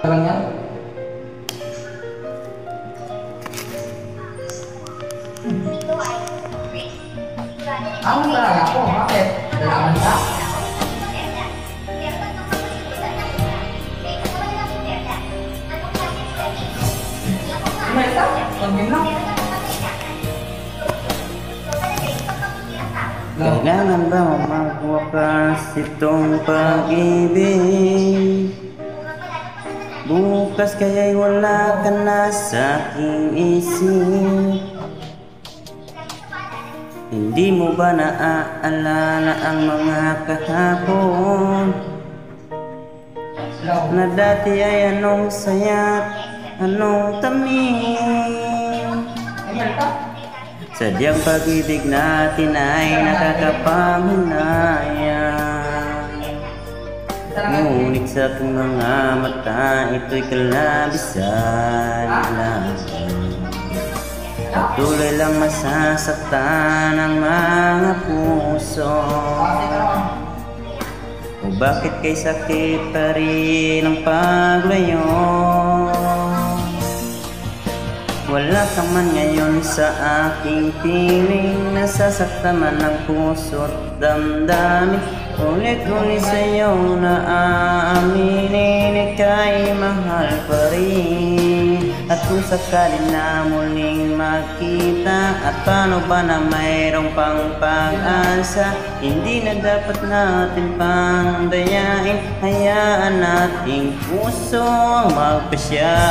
lang yan. Ano talaga ako? Bakit? Dalaman ka? Mereka? Pag-minang? Kailangan ba magwakas itong pag-ibig? Bukas kaya'y wala ka na sa aking isip. Hindi mo ba naaalala ang mga kahapon na dati ay anong saya, anong tamis? Sadyang pag-ibig natin ay nakakapanghinayang, ngunit sa aking mga mata ito'y kalabisan lang. Patuloy lang masasaktan ang mga puso. O bakit kay sakit pa rin ang paglayo? Wala ka man ngayon sa aking piling, nasasaktan man ang puso't damdamin. Ulit-ulit sa'yo na aaminin, ika'y mahal pa rin. At kung sakali na muling magkita, at paano ba na mayroong pang pag-asa? Hindi na dapat natin pang dayain, hayaan nating puso ang magpasya.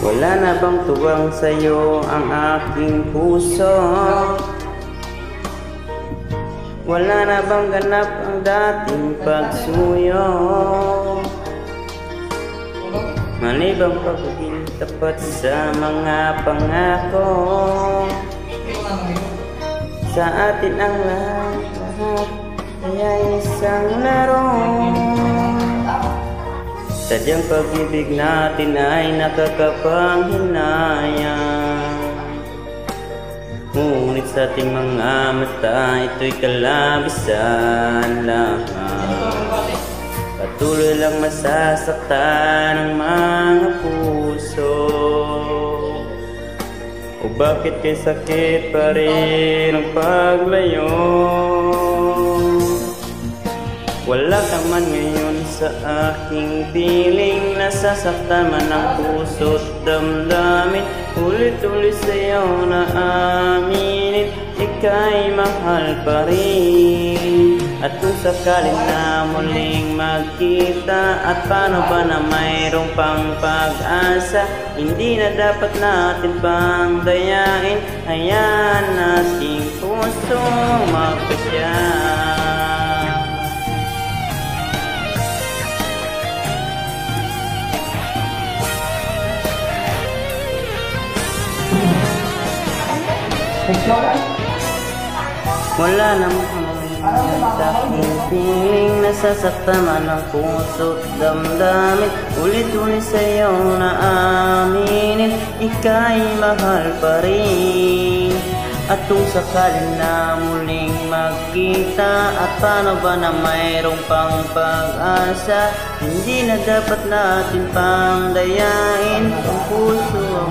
Wala na bang tuwang sa'yo ang aking puso? Wala na bang ganap ang dating pagsuyo? Mali bang pagiging tapat sa mga pangako? Sa atin ang lahat ay isang laro. Sadyang pag-ibig natin ay nakakapanghinayang, ngunit sa ating mga mata ito'y kalabisan lang. Patuloy lang masasaktan ang mga puso. O bakit kay sakit pa rin ang paglayo? Wala ka man ngayon sa aking piling, nasasaktan man ang puso't damdamin. Ulit-ulit sa'yo na aminin, ika'y mahal pa rin. At kung sakaling na muling magkita, at paano ba na mayroong pang pag-asa? Hindi na dapat natin pang dayain, hayaan nating puso magpasya. Wala namang sa aking piling, nasasaktan man ang puso't damdamin. Ulit-ulit sa'yo na aminin, ika'y mahal pa rin. At kung sakalin na muling magkita, at paano ba na mayroong pang pag-asa? Hindi na dapat natin pang dayain ang puso.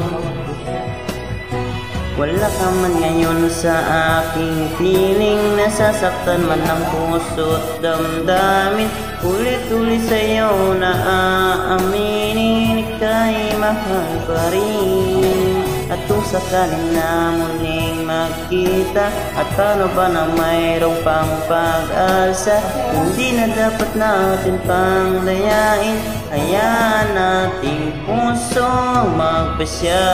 Wala ka man ngayon sa aking piling, nasasaktan man ang puso't damdamin. Ulit-ulit sa'yo na aaminin, ika'y mahal pa rin. At kung sakaling na muling magkita, at paano ba na mayroong pang pag-asa? Hindi na dapat natin pang dayain, hayaan nating puso magpasya.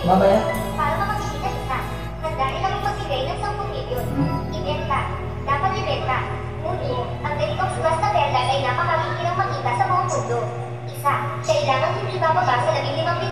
Mamaya? Para makakita isa, dahil lang magbigay ng 10 milyon. Ibenta. Dapat ibenta. Ngunit, ang ganitong sulas na perla ay napakahihirang makita sa buong mundo. Isa, kailangan hindi bababa sa 15